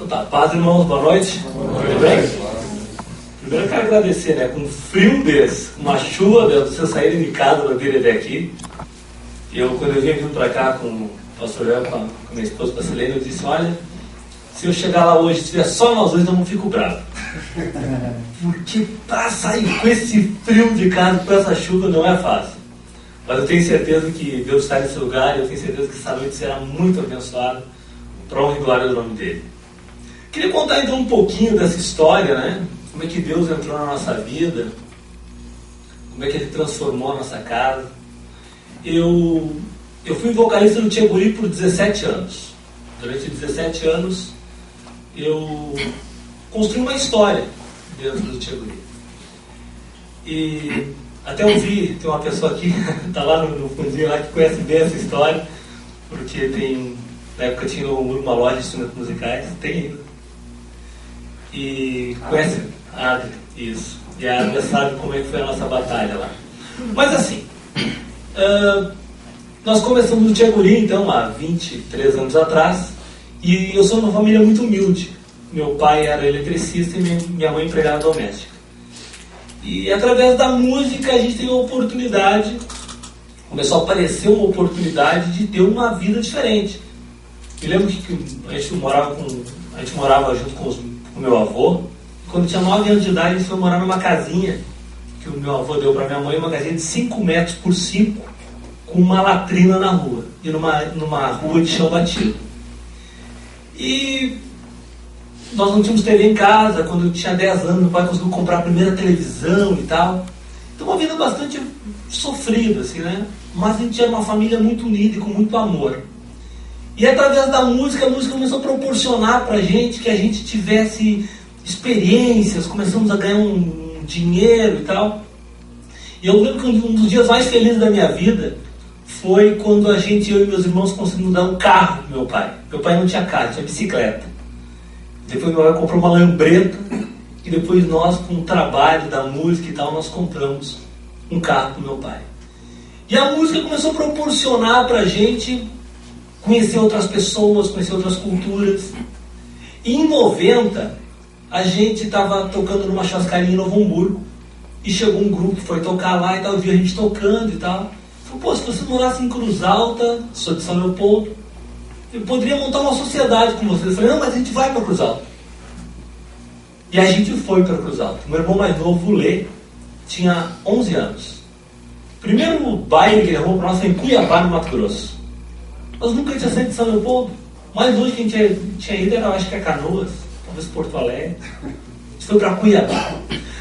Tá, paz, irmãos, boa noite. Tudo bem? Primeiro eu quero agradecer, né? Com um frio desse, com uma chuva desse, vocês saírem de casa para vir até aqui. Quando eu vinha vindo para cá com o pastor Léo, com a minha esposa, com a Selene, eu disse, olha, se eu chegar lá hoje e tiver só nós dois, eu não fico bravo. Porque para sair com esse frio de casa, com essa chuva, não é fácil. Mas eu tenho certeza que Deus está nesse lugar e eu tenho certeza que essa noite será muito abençoada para a honra e glória do nome dele. Queria contar então um pouquinho dessa história, né? Como é que Deus entrou na nossa vida, como é que Ele transformou a nossa casa. Eu fui vocalista do Tia Guri por 17 anos. Durante 17 anos eu construí uma história dentro do Tia Guri. E até ouvi, tem uma pessoa aqui, está lá no fundinho lá, que conhece bem essa história, porque na época tinha uma loja de instrumentos musicais, tem ainda. E conhece a Adri, isso. E a Adri sabe como é que foi a nossa batalha lá. Mas assim, nós começamos no Tia Guri, então, há 23 anos atrás, e eu sou de uma família muito humilde. Meu pai era eletricista e minha mãe empregada doméstica. E através da música a gente teve uma oportunidade, começou a aparecer uma oportunidade de ter uma vida diferente. Me lembro que a gente morava junto com o meu avô. Quando eu tinha 9 anos de idade, a gente foi morar numa casinha que o meu avô deu para minha mãe, uma casinha de 5 metros por 5, com uma latrina na rua, e numa rua de chão batido. E nós não tínhamos TV em casa. Quando eu tinha 10 anos, meu pai conseguiu comprar a primeira televisão e tal. Então uma vida bastante sofrida, assim, né? Mas a gente era uma família muito unida e com muito amor. E através da música, a música começou a proporcionar pra gente que a gente tivesse experiências, começamos a ganhar um dinheiro e tal. E eu lembro que um dos dias mais felizes da minha vida foi quando eu e meus irmãos conseguimos dar um carro pro meu pai. Meu pai não tinha carro, tinha bicicleta. Depois meu pai comprou uma lambreta e depois nós, com o trabalho da música e tal, nós compramos um carro pro meu pai. E a música começou a proporcionar pra gente conhecer outras pessoas, conhecer outras culturas. E em 90, a gente estava tocando numa churrascaria em Novo Hamburgo e chegou um grupo que foi tocar lá e tal, viu a gente tocando e tal. Falou, pô, se você morasse em Cruz Alta, sou de São Leopoldo, eu poderia montar uma sociedade com vocês. Eu falei, não, mas a gente vai para Cruz Alta. E a gente foi para Cruz Alta. Meu irmão mais novo, o Lê, tinha 11 anos. O primeiro baile que ele arrumou para nós foi em Cuiabá, no Mato Grosso. Nós nunca tínhamos saído de São Leopoldo. Mais longe que a gente tinha ido era, acho que é Canoas, talvez Porto Alegre. A gente foi para Cuiabá.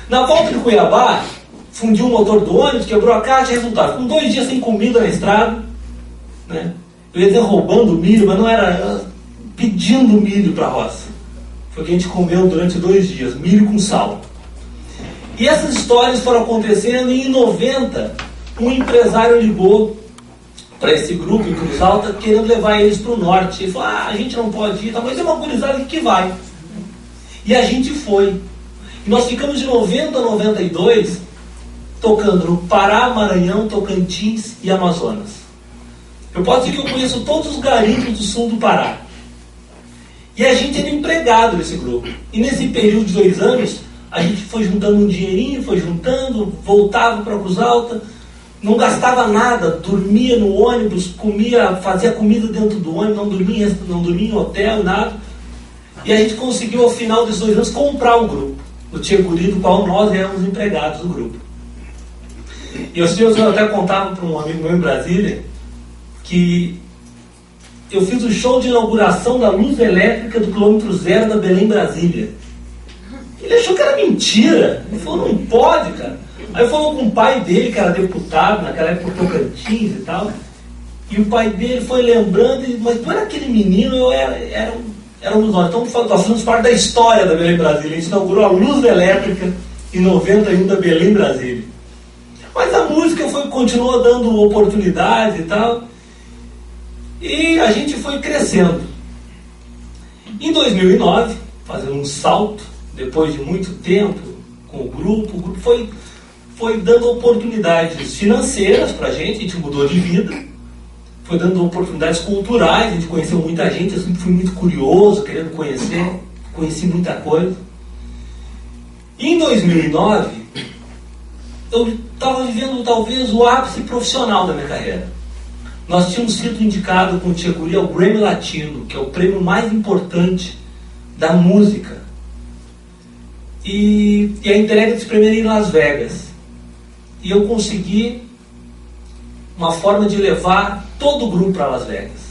Na volta de Cuiabá, fundiu o motor do ônibus, quebrou a caixa, resultado, com 2 dias sem comida na estrada, né? Eu ia dizer roubando milho, mas não era pedindo milho para a roça. Foi o que a gente comeu durante 2 dias, milho com sal. E essas histórias foram acontecendo e em 90, um empresário ligou para esse grupo em Cruz Alta, querendo levar eles para o norte. Ele falou, a gente não pode ir, mas é uma gurizada que vai. E a gente foi. E nós ficamos de 90 a 92 tocando no Pará, Maranhão, Tocantins e Amazonas. Eu posso dizer que eu conheço todos os garimpos do sul do Pará. E a gente era empregado nesse grupo. E nesse período de 2 anos, a gente foi juntando um dinheirinho, foi juntando, voltava para Cruz Alta, não gastava nada, dormia no ônibus, fazia comida dentro do ônibus, não dormia em hotel, nada. E a gente conseguiu, ao final desses 2 anos, comprar o grupo, o Tia Guri, do qual nós éramos empregados do grupo. E eu até contava para um amigo meu em Brasília, que eu fiz o show de inauguração da luz elétrica do quilômetro 0 da Belém, Brasília. Ele achou que era mentira. Ele falou, não pode, cara. Aí falou com o pai dele, que era deputado, naquela época por Tocantins e tal. E o pai dele foi lembrando, mas tu era aquele menino, éramos nós. Então nós fazemos parte da história da Belém, Brasília. A gente inaugurou a luz elétrica em 91 da Belém, Brasília. Mas a música continuou dando oportunidades e tal. E a gente foi crescendo. Em 2009, fazendo um salto, depois de muito tempo com o grupo foi dando oportunidades financeiras pra gente, a gente mudou de vida, foi dando oportunidades culturais, a gente conheceu muita gente, eu sempre fui muito curioso, querendo conhecer conheci muita coisa. E em 2009, eu estava vivendo talvez o ápice profissional da minha carreira. Nós tínhamos sido indicados com o Tchê Guri ao Grammy Latino, que é o prêmio mais importante da música. E a entrega desse prêmio era em Las Vegas. E eu consegui uma forma de levar todo o grupo para Las Vegas.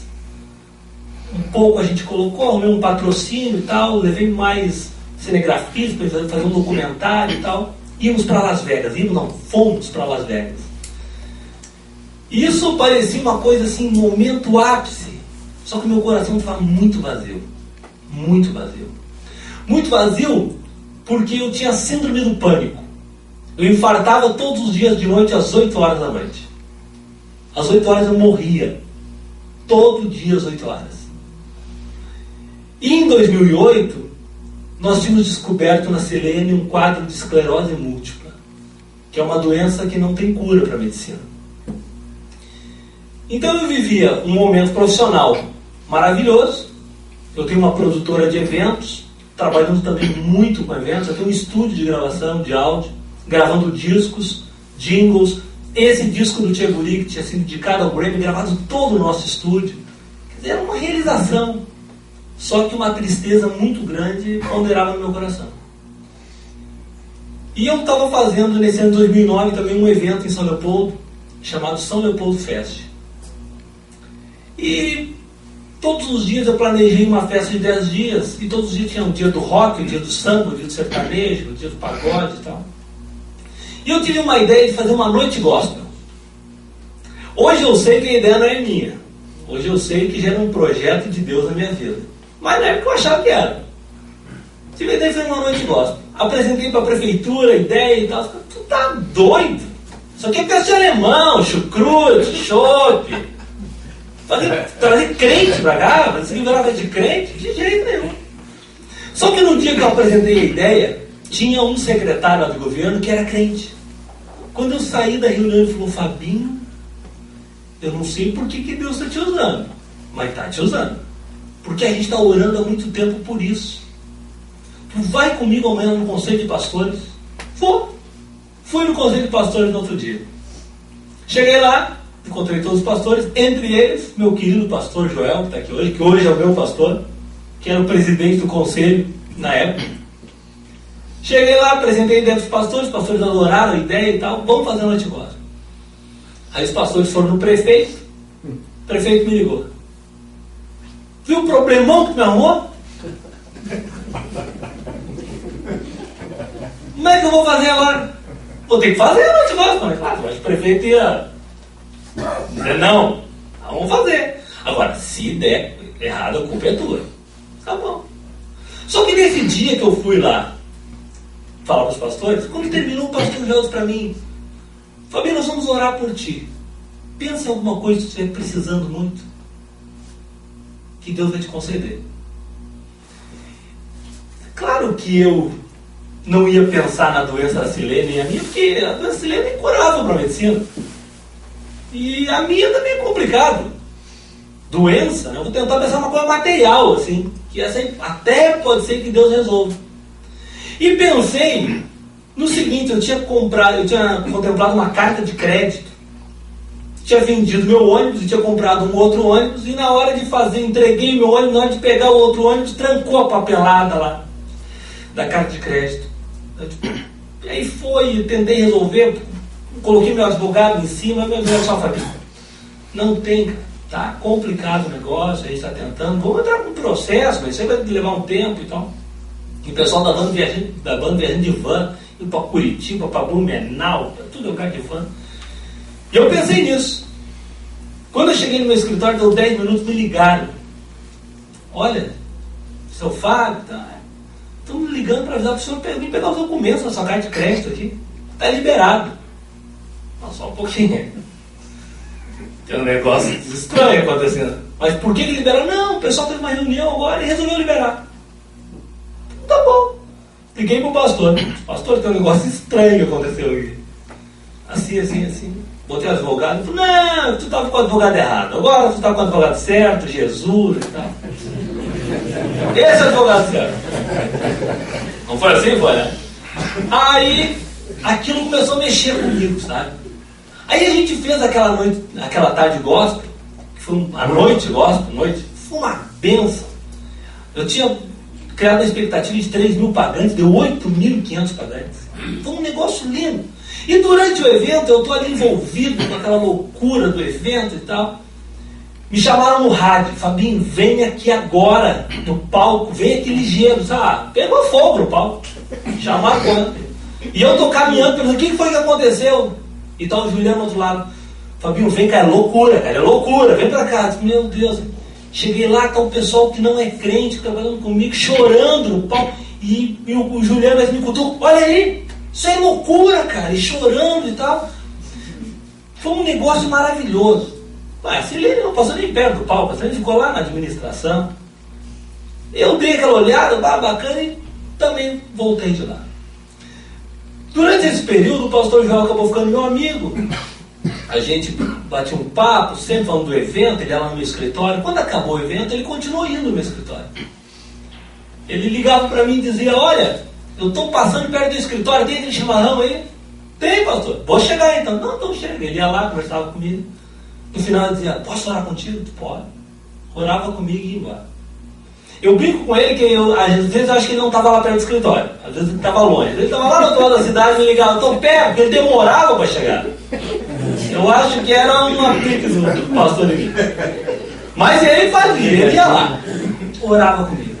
Um pouco a gente colocou, arrumei um patrocínio e tal, levei mais cinegrafistas para fazer um documentário e tal. Íamos para Las Vegas, fomos para Las Vegas. Isso parecia uma coisa assim, um momento ápice. Só que meu coração estava muito vazio. Muito vazio. Muito vazio porque eu tinha síndrome do pânico. Eu infartava todos os dias de noite às 8 horas da noite. Às 8 horas eu morria. Todo dia às 8 horas. E em 2008, nós tínhamos descoberto na Silene um quadro de esclerose múltipla, que é uma doença que não tem cura para a medicina. Então eu vivia um momento profissional maravilhoso. Eu tenho uma produtora de eventos, trabalhando também muito com eventos. Eu tenho um estúdio de gravação de áudio, gravando discos, jingles. Esse disco do Tchê Guri, que tinha sido indicado ao Grammy, gravado todo o nosso estúdio. Quer dizer, era uma realização. Só que uma tristeza muito grande ponderava no meu coração. E eu estava fazendo, nesse ano de 2009, também um evento em São Leopoldo, chamado São Leopoldo Fest. E todos os dias eu planejei uma festa de 10 dias, e todos os dias tinha o dia do rock, o dia do samba, o dia do sertanejo, o dia do pagode e tal. E eu tive uma ideia de fazer uma noite gospel. Hoje eu sei que a ideia não é minha. Hoje eu sei que já era um projeto de Deus na minha vida. Mas na época eu achava que era. Tive a ideia de fazer uma noite gospel. Apresentei para a prefeitura a ideia e tal. Tu tá doido? Isso aqui é festa de alemão, chucrute, chope. Trazer crente pra cá, você virar de crente? De jeito nenhum. Só que no dia que eu apresentei a ideia, tinha um secretário lá do governo que era crente. Quando eu saí da reunião, ele falou: Fabinho, eu não sei por que Deus está te usando, mas está te usando. Porque a gente está orando há muito tempo por isso. Tu vai comigo amanhã no Conselho de Pastores? Fui no Conselho de Pastores no outro dia. Cheguei lá, encontrei todos os pastores, entre eles, meu querido pastor Joel, que está aqui hoje, que hoje é o meu pastor, que era o presidente do conselho na época. Cheguei lá, apresentei a ideia dos pastores, os pastores adoraram a ideia e tal, vamos fazer a noite gospel. Aí os pastores foram no prefeito, o prefeito me ligou. Viu o problemão que me arrumou? Como é que eu vou fazer agora? Vou ter que fazer a noite gospel, mas claro, o prefeito ia dizer não, vamos fazer. Agora, se der errado, a culpa é tua. Tá bom. Só que nesse dia que eu fui lá falar para os pastores, quando terminou, o pastor já disse para mim: Fabinho, nós vamos orar por ti. Pensa em alguma coisa que você estiver precisando muito, que Deus vai te conceder. Claro que eu não ia pensar na doença da Silene e a minha, porque a doença da Silene é incurável para a medicina. E a minha também é complicado. Doença, né? Eu vou tentar pensar uma coisa material, assim, que essa até pode ser que Deus resolva. E pensei no seguinte: eu tinha contemplado uma carta de crédito, tinha vendido meu ônibus e tinha comprado um outro ônibus, e na hora de fazer, entreguei meu ônibus, na hora de pegar o outro ônibus, trancou a papelada lá da carta de crédito. E aí tentei resolver, coloquei meu advogado em cima, meu advogado só falou: não tem, cara, tá complicado o negócio, a gente está tentando, vamos entrar com um processo, mas isso aí vai levar um tempo e tal. E o pessoal da banda viajando de van, indo para Curitiba, para Blumenau, para tudo lugar de van. E eu pensei nisso. Quando eu cheguei no meu escritório, deu 10 minutos, me ligaram. Olha, seu Fábio, estamos ligando para avisar para o senhor vir pegar os documentos da sua carta de crédito aqui. Está liberado. Não, só um pouquinho. Tem um negócio estranho acontecendo. Mas por que liberaram? Não, o pessoal teve uma reunião agora e resolveu liberar. Tá bom. Liguei pro pastor. Pastor, tem um negócio estranho que aconteceu aqui. Assim. Botei o advogado e falei: não, tu estava com o advogado errado. Agora tu está com o advogado certo, Jesus e tal. Esse advogado certo. Não foi assim, foi, né? Aí, aquilo começou a mexer comigo, sabe? Aí a gente fez aquela tarde gospel, que foi a noite gospel, foi uma benção. Eu tinha criado a expectativa de 3.000 pagantes, deu 8.500 pagantes. Foi um negócio lindo. E durante o evento, eu estou ali envolvido com aquela loucura do evento e tal. Me chamaram no rádio: Fabinho, vem aqui agora no palco, vem aqui ligeiro, sabe? Pegou fogo no palco. Chamaram quando. E eu tô caminhando, pensando: o que foi que aconteceu? E tá o Juliano do outro lado: Fabinho, vem, cara, é loucura, vem pra cá. Disse, meu Deus. Cheguei lá, tá o pessoal que não é crente, trabalhando comigo, chorando no palco. E o Juliano me contou: olha aí, isso é loucura, cara, e chorando e tal. Foi um negócio maravilhoso. A Silene não passou nem perto do palco, a Silene ficou lá na administração. Eu dei aquela olhada, bacana, e também voltei de lá. Durante esse período, o pastor João acabou ficando meu amigo. A gente batia um papo, sempre falando do evento, ele ia lá no meu escritório. Quando acabou o evento, ele continuou indo no meu escritório. Ele ligava para mim e dizia: olha, eu estou passando perto do escritório, tem aquele chimarrão aí? Tem, pastor. Vou chegar então. Não, então chega. Ele ia lá, conversava comigo. No final ele dizia: posso orar contigo? Tu pode. Orava comigo e ia embora. Eu brinco com ele que às vezes eu acho que ele não estava lá perto do escritório. Às vezes ele estava longe. Ele estava lá no outro lado da cidade e me ligava: estou perto, porque ele demorava para chegar. Eu acho que era um aplique do pastor aqui. Mas ele fazia, ele ia lá. Orava comigo.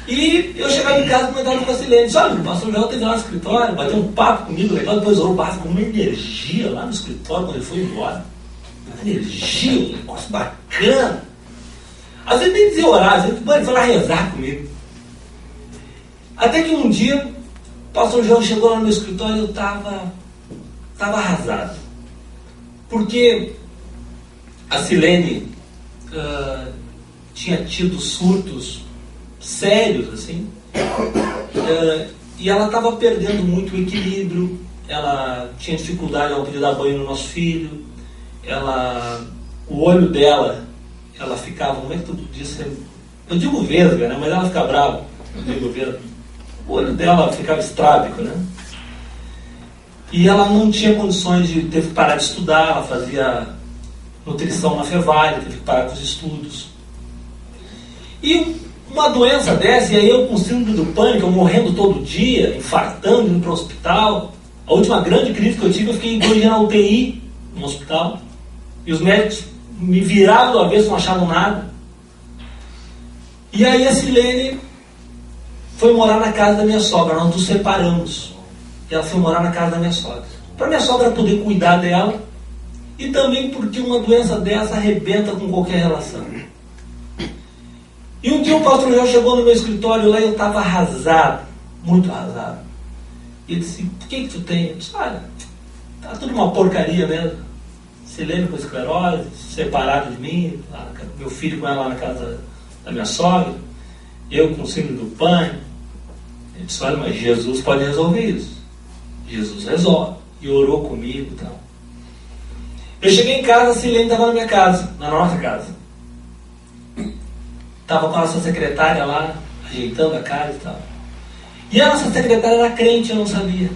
E eu chegava em casa e comentava com a Silene: disse, olha, o pastor João teve lá no escritório, bateu um papo comigo legal, depois orou com uma energia lá no escritório quando ele foi embora. Uma energia, um negócio bacana. Às vezes nem dizia orar, às vezes ele foi lá rezar comigo. Até que um dia, o pastor João chegou lá no meu escritório e eu estava arrasado. Porque a Silene tinha tido surtos sérios, assim, e ela estava perdendo muito o equilíbrio, ela tinha dificuldade ao pedir dar banho no nosso filho, o olho dela, ela ficava, como é que tu disse? Eu digo vesga, né? Mas ela fica brava, eu digo vesga. O olho dela ficava estrábico, né? E ela não tinha condições teve que parar de estudar, ela fazia nutrição na Fevale, teve que parar com os estudos. E uma doença dessa, e aí eu com síndrome do pânico, eu morrendo todo dia, infartando, indo para o hospital. A última grande crise que eu tive, eu fiquei 2 dias na UTI, no hospital. E os médicos me viravam do avesso, não achavam nada. E aí a Silene foi morar na casa da minha sogra, nós nos separamos. E ela foi morar na casa da minha sogra. Para minha sogra poder cuidar dela, e também porque uma doença dessa arrebenta com qualquer relação. E um dia o pastor João chegou no meu escritório lá e eu estava arrasado, muito arrasado. E ele disse: por que tu tem? Eu disse: olha, tá tudo uma porcaria mesmo. Silene com esclerose, separado de mim, meu filho com ela lá na casa da minha sogra, eu com síndrome do pânico. Ele disse: olha, mas Jesus pode resolver isso. Jesus resolve. E orou comigo e tal. Eu cheguei em casa, a Silene estava na minha casa, na nossa casa. Estava com a nossa secretária lá, ajeitando a casa e tal. E a nossa secretária era crente, eu não sabia.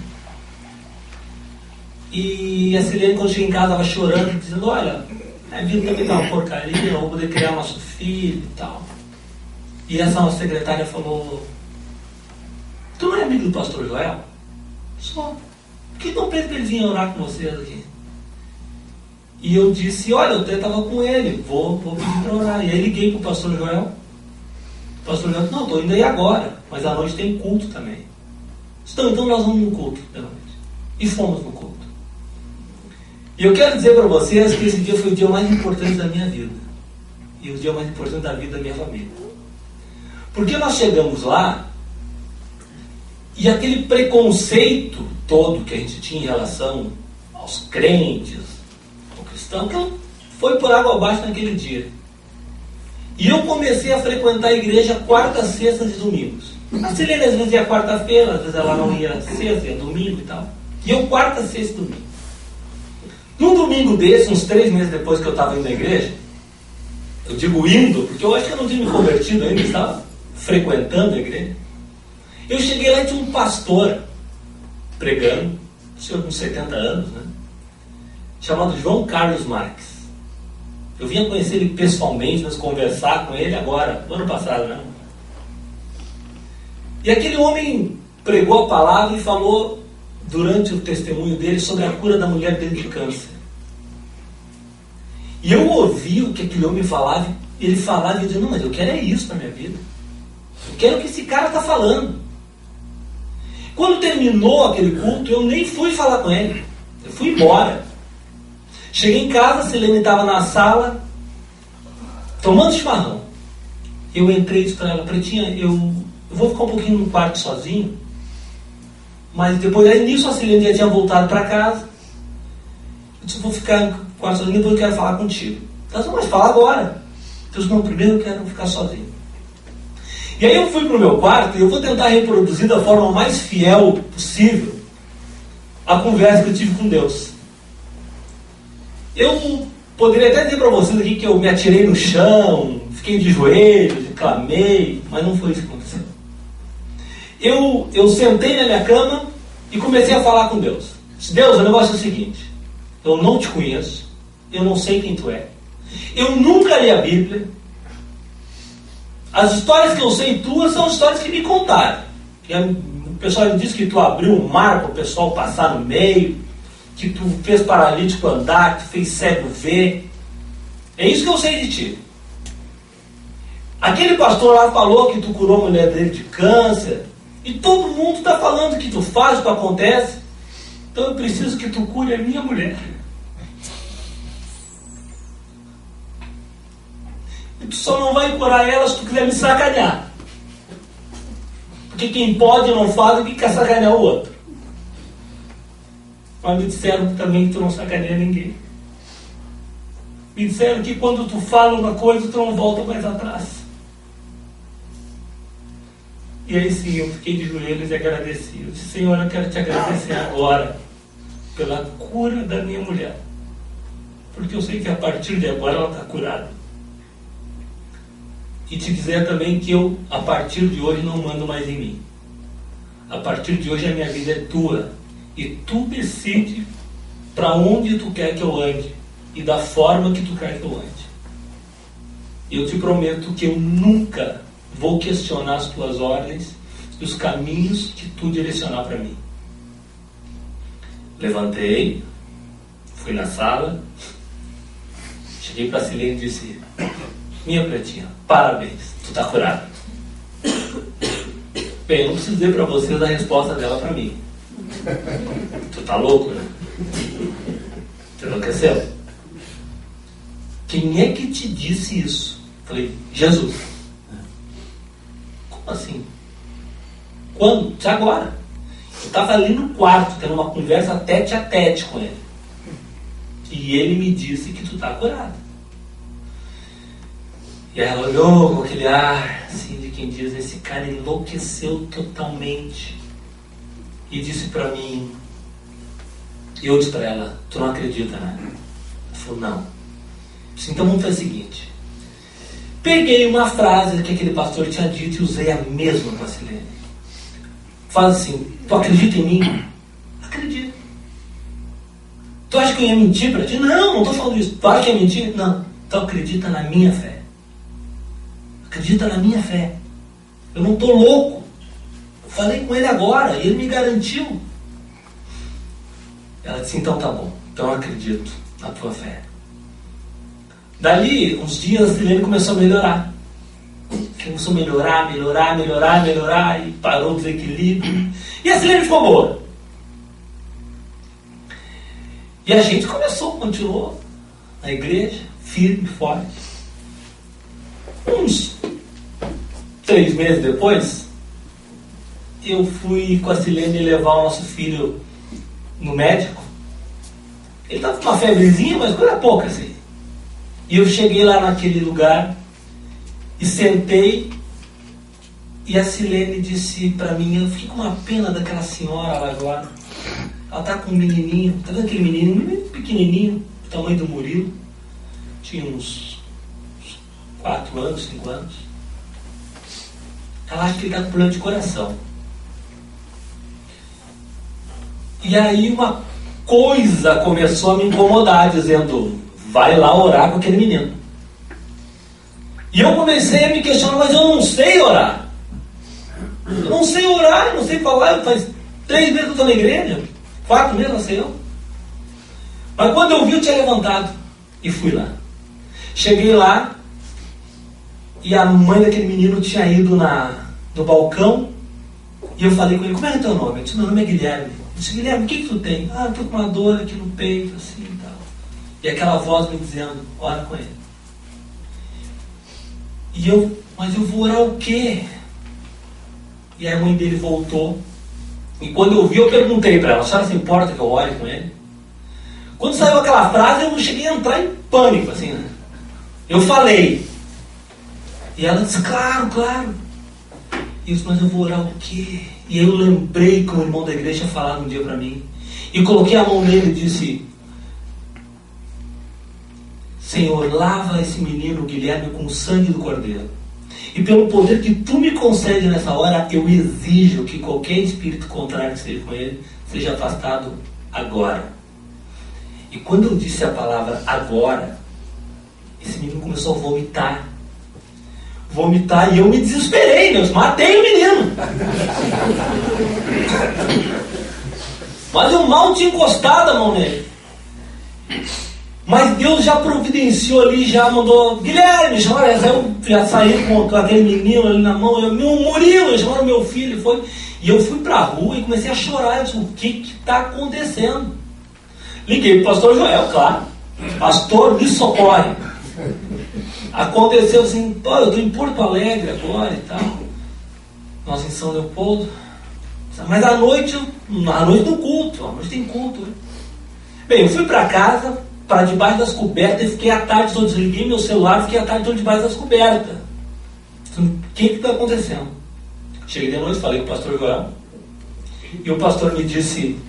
E a Silene, quando cheguei em casa, estava chorando, dizendo: olha, a vida também está uma porcaria, não vou poder criar nosso filho e tal. E essa nossa secretária falou: tu não é amigo do pastor Joel? Só. Por que não pede para ele vir orar com vocês aqui? E eu disse: olha, eu até estava com ele, vou pedir para orar. E aí liguei para o pastor Joel. O pastor Joel disse: não, estou indo aí agora, mas à noite tem culto também. Então nós vamos no culto da noite. E fomos no culto. E eu quero dizer para vocês que esse dia foi o dia mais importante da minha vida. E o dia mais importante da vida da minha família. Porque nós chegamos lá, e aquele preconceito todo que a gente tinha em relação aos crentes, ao cristão, que foi por água abaixo naquele dia. E eu comecei a frequentar a igreja quartas, sextas e domingos. A Silene às vezes ia quarta-feira, às vezes ela não ia sexta, ia domingo e tal. E eu quarta, sexta e domingo. Num domingo desse, uns 3 meses depois que eu estava indo na igreja, Eu digo indo, porque eu acho que eu não tinha me convertido ainda, estava frequentando a igreja. Eu cheguei lá e tinha um pastor pregando, um senhor com 70 anos, né? Chamado João Carlos Marques. Eu vinha conhecer ele pessoalmente, mas conversar com ele agora, no ano passado, né? E aquele homem pregou a palavra e falou, durante o testemunho dele, sobre a cura da mulher dele de câncer. E eu ouvi o que aquele homem falava, e ele falava, e eu dizia, não, mas eu quero é isso para minha vida. Eu quero o que esse cara está falando. Quando terminou aquele culto, eu nem fui falar com ele. Eu fui embora. Cheguei em casa, a Silene estava na sala, tomando chimarrão. Eu entrei e disse para ela, Pretinha, eu vou ficar um pouquinho no quarto sozinho, mas depois, aí nisso a Silene já tinha voltado para casa. Eu disse, vou ficar no quarto sozinho, depois eu quero falar contigo. Ela disse, mas fala agora. Eu disse, não, primeiro eu quero ficar sozinho. E aí eu fui para o meu quarto e eu vou tentar reproduzir da forma mais fiel possível a conversa que eu tive com Deus. Eu poderia até dizer para vocês aqui que eu me atirei no chão, fiquei de joelhos, clamei, mas não foi isso que aconteceu. Eu sentei na minha cama e comecei a falar com Deus. Disse, Deus, o negócio é o seguinte, eu não te conheço, eu não sei quem tu é, eu nunca li a Bíblia, as histórias que eu sei tuas são histórias que me contaram. E o pessoal me disse que tu abriu um mar para o pessoal passar no meio, que tu fez paralítico andar, que tu fez cego ver. É isso que eu sei de ti. Aquele pastor lá falou que tu curou a mulher dele de câncer, e todo mundo está falando que tu faz, que acontece. Então eu preciso que tu cure a minha mulher. E tu só não vai curar ela se tu quiser me sacanear. Porque quem pode não faz e quem quer sacanear o outro. Mas me disseram também que tu não sacaneia ninguém. Me disseram que quando tu fala uma coisa, tu não volta mais atrás. E aí sim, eu fiquei de joelhos e agradeci. Eu disse, Senhor, eu quero te agradecer agora pela cura da minha mulher. Porque eu sei que a partir de agora ela está curada. E te dizer também que eu, a partir de hoje, não mando mais em mim. A partir de hoje a minha vida é tua. E tu decide para onde tu quer que eu ande e da forma que tu quer que eu ande. Eu te prometo que eu nunca vou questionar as tuas ordens e os caminhos que tu direcionar para mim. Levantei, fui na sala, cheguei para a Silene e disse, minha Pretinha, parabéns, tu tá curada. Bem, eu não preciso dizer para vocês a resposta dela para mim. Tu tá louco, né? Tu enlouqueceu? Quem é que te disse isso? Falei, Jesus. Como assim? Quando? De agora. Eu estava ali no quarto, tendo uma conversa tete a tete com ele. E ele me disse que tu tá curado. E aí ela olhou com aquele ar, assim, de quem diz, esse cara enlouqueceu totalmente. E disse para mim, e eu disse para ela, tu não acredita, né? Ela falou, não. Eu disse, então vamos fazer o seguinte. Peguei uma frase que aquele pastor tinha dito e usei a mesma com a Silene. Faz assim, tu acredita em mim? Acredito. Tu acha que eu ia mentir para ti? Não, não estou falando isso. Tu acha que ia mentir? Não. Então acredita na minha fé. Acredita na minha fé. Eu não estou louco. Falei com ele agora e ele me garantiu. Ela disse, então tá bom, então eu acredito na tua fé. Dali, uns dias, a Silene começou a melhorar. Começou a melhorar, e parou o desequilíbrio. E a Silene ficou boa. E a gente continuou na igreja, firme, forte. Uns 3 meses depois, eu fui com a Silene levar o nosso filho no médico. Ele estava com uma febrezinha, mas coisa pouca assim. E eu cheguei lá naquele lugar e sentei, e a Silene disse para mim, eu fiquei com uma pena daquela senhora lá agora. Ela está com um menininho, tá vendo aquele menino pequenininho, do tamanho do Murilo, tinha uns 4 anos, 5 anos. Ela acha que ele está com problema de coração. E aí uma coisa começou a me incomodar, dizendo, vai lá orar com aquele menino. E eu comecei a me questionar, mas eu não sei orar. Eu não sei orar, eu não sei falar. Faz 3 meses que eu estou na igreja, 4 meses, não sei eu. Mas quando eu vi, eu tinha levantado e fui lá. Cheguei lá e a mãe daquele menino tinha ido no balcão e eu falei com ele, como é que é teu nome? Ele disse, meu nome é Guilherme. Eu disse, Guilherme, o que tu tem? Ah, eu tô com uma dor aqui no peito, assim e tal. E aquela voz me dizendo, ora com ele. E eu, mas eu vou orar o quê? E aí a mãe dele voltou. E quando eu vi, eu perguntei para ela, a senhora se importa que eu ore com ele? Quando saiu aquela frase, eu cheguei a entrar em pânico, assim, né? Eu falei. E ela disse, claro, claro. E eu disse, mas eu vou orar o quê? E aí eu lembrei que o irmão da igreja tinha falado um dia para mim. E coloquei a mão nele e disse, Senhor, lava esse menino Guilherme com o sangue do Cordeiro. E pelo poder que tu me concede nessa hora, eu exijo que qualquer espírito contrário que esteja com ele seja afastado agora. E quando eu disse a palavra agora, esse menino começou a vomitar. Vomitar, e eu me desesperei, eu matei o menino. Mas eu mal tinha encostado a mão nele. Mas Deus já providenciou ali, já mandou, Guilherme, eu já saí com aquele menino ali na mão, meu Murilo, chamaram meu filho, foi. E eu fui pra rua e comecei a chorar, eu disse, o que está acontecendo? Liguei pro pastor Joel, claro. Pastor, me socorre. Aconteceu assim, eu estou em Porto Alegre agora e tal. Nós em São Leopoldo. Mas à noite do culto, à noite tem culto. Né? Bem, eu fui para casa, para debaixo das cobertas, e fiquei a tarde toda, desliguei meu celular, fiquei a tarde toda debaixo das cobertas. O que está acontecendo? Cheguei de noite, falei com o pastor Joel. E o pastor me disse,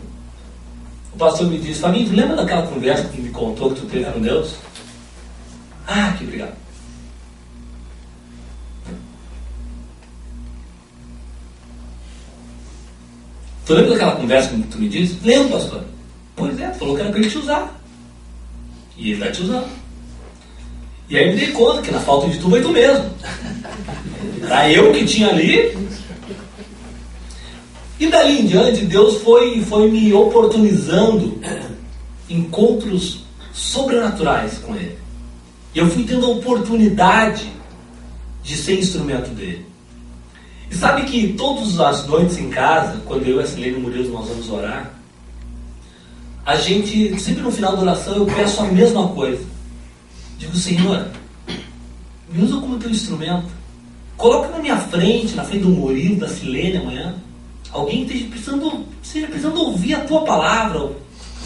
Fabinho, tu lembra daquela conversa que me contou que tu teve com Deus? Ah, que obrigado. Tu lembra daquela conversa que tu me disse? Lembro, pastor. Pois é, tu falou que era para ele te usar. E ele vai te usar. E aí me dei conta que na falta de tu vai tu mesmo. Era eu que tinha ali. E dali em diante, Deus foi me oportunizando encontros sobrenaturais com Ele. E eu fui tendo a oportunidade de ser instrumento dele. E sabe que todas as noites em casa, quando eu e a Silene Murilo nós vamos orar, a gente, sempre no final da oração, eu peço a mesma coisa. Digo, Senhor, me usa como teu instrumento. Coloca na minha frente, na frente do Murilo, da Silene amanhã, alguém que esteja precisando ouvir a tua palavra,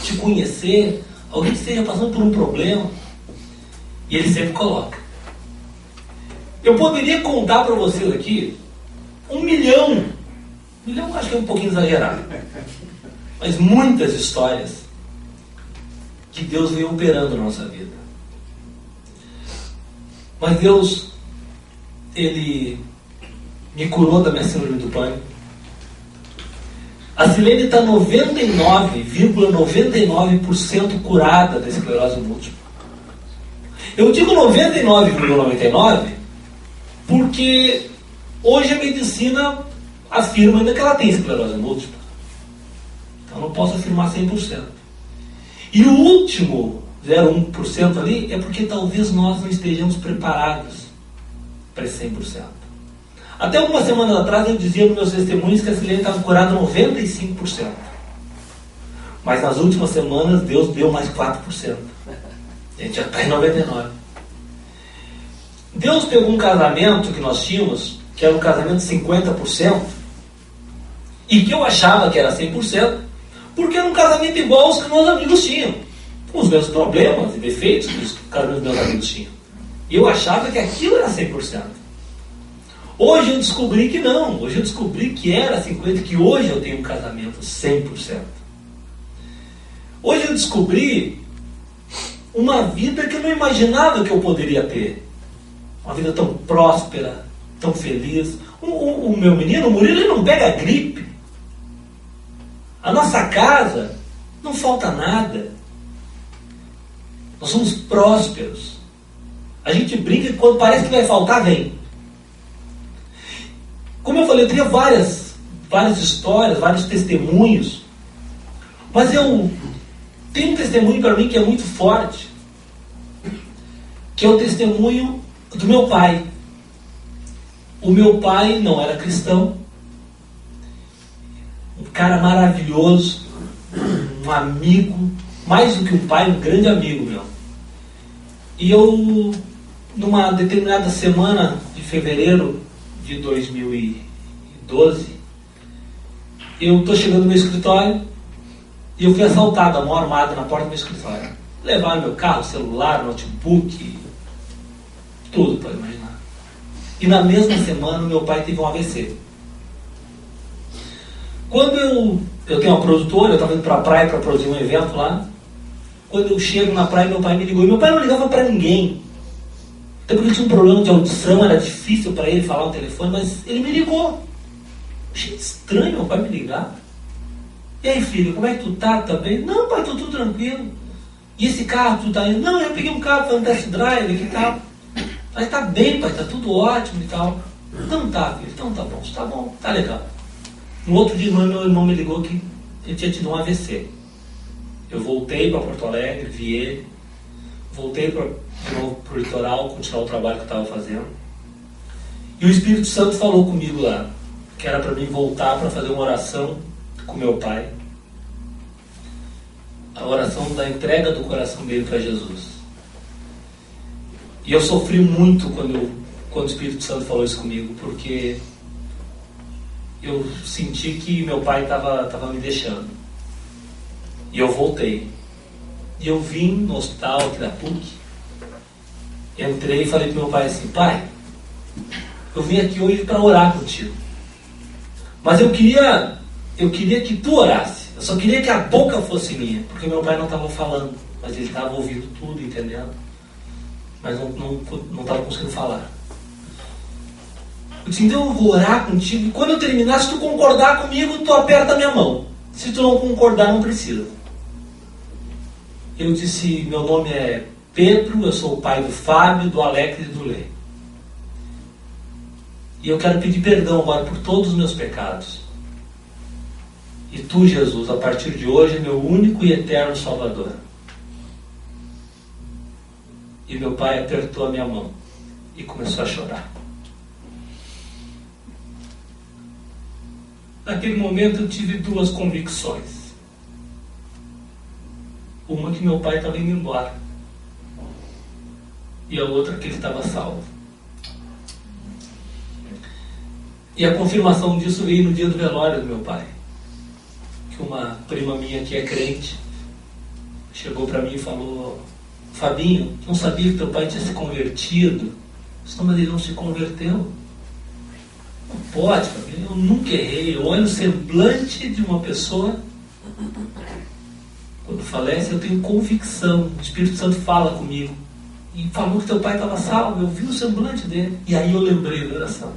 te conhecer, alguém que esteja passando por um problema. E ele sempre coloca. Eu poderia contar para vocês aqui 1 milhão. 1 milhão acho que é um pouquinho exagerado. Mas muitas histórias que Deus veio operando na nossa vida. Mas Deus, Ele me curou da minha síndrome do pânico. A Silene está 99,99% curada da esclerose múltipla. Eu digo 99,99 porque hoje a medicina afirma ainda que ela tem esclerose múltipla. Então não posso afirmar 100%. E o último 0,1% ali é porque talvez nós não estejamos preparados para esse 100%. Até algumas semanas atrás eu dizia nos meus testemunhos que a Silene estava curada 95%. Mas nas últimas semanas Deus deu mais 4%. A gente já está em 99%. Deus pegou um casamento que nós tínhamos, que era um casamento de 50%, e que eu achava que era 100%, porque era um casamento igual aos que meus amigos tinham, com os mesmos problemas e defeitos que os casamentos dos meus amigos tinham. E eu achava que aquilo era 100%. Hoje eu descobri que não. Hoje eu descobri que era 50%, que hoje eu tenho um casamento 100%. Hoje eu descobri uma vida que eu não imaginava que eu poderia ter. uma vida tão próspera, tão feliz. O meu menino, o Murilo, ele não pega gripe. A nossa casa não falta nada. Nós somos prósperos. A gente brinca que quando parece que vai faltar, vem. Como eu falei, eu teria várias histórias, vários testemunhos. Mas eu tenho um testemunho para mim que é muito forte, que é o testemunho do meu pai. O meu pai não era cristão, um cara maravilhoso, um amigo, mais do que um pai, um grande amigo meu. E eu, numa determinada semana de fevereiro de 2012, eu estou chegando no meu escritório e eu fui assaltado, a mão armada na porta do meu escritório. Levaram meu carro, celular, notebook, tudo, pode imaginar. E na mesma semana meu pai teve um AVC. Quando eu tenho uma produtora, eu estava indo para a praia para produzir um evento lá. Quando eu chego na praia, meu pai me ligou. E meu pai não ligava para ninguém. Até porque tinha um problema de audição, era difícil para ele falar no telefone, mas ele me ligou. Achei estranho meu pai me ligar. E aí, filho, como é que tu tá? Tá bem? Não, pai, tô tudo tranquilo. E esse carro, tu tá indo? Não, eu peguei um carro para um test drive aqui e tal. Mas tá bem, pai, tá tudo ótimo e tal. Não tá, filho, então tá bom, tá legal. No outro dia, meu irmão me ligou que ele tinha tido um AVC. Eu voltei para Porto Alegre, vi ele. Voltei de novo para o litoral, continuar o trabalho que eu estava fazendo. E o Espírito Santo falou comigo lá, que era para mim voltar para fazer uma oração com meu pai. A oração da entrega do coração dele para Jesus. E eu sofri muito quando o Espírito Santo falou isso comigo, porque eu senti que meu pai estava me deixando. E eu voltei. E eu vim no hospital aqui da PUC. Entrei e falei para meu pai assim: pai, eu vim aqui hoje para orar contigo. Mas eu queria que tu orasse. Eu só queria que a boca fosse minha. Porque meu pai não estava falando, mas ele estava ouvindo tudo, entendendo? Mas não estava conseguindo falar. Eu disse: então eu vou orar contigo. E quando eu terminar, se tu concordar comigo, tu aperta a minha mão. Se tu não concordar, não precisa. Eu disse: meu nome é Pedro, eu sou o pai do Fábio, do Alex e do Lê. E eu quero pedir perdão agora por todos os meus pecados. E tu, Jesus, a partir de hoje é meu único e eterno Salvador. E meu pai apertou a minha mão e começou a chorar. Naquele momento eu tive duas convicções. Uma que meu pai estava indo embora. E a outra que ele estava salvo. E a confirmação disso veio no dia do velório do meu pai. Que uma prima minha que é crente chegou para mim e falou: Fabinho, não sabia que teu pai tinha se convertido? Eu disse: não, mas ele não se converteu. Não pode, Fabinho, eu nunca errei. Eu olho o semblante de uma pessoa. Quando falece, eu tenho convicção. O Espírito Santo fala comigo. E falou que teu pai estava salvo. Eu vi o semblante dele. E aí eu lembrei da oração.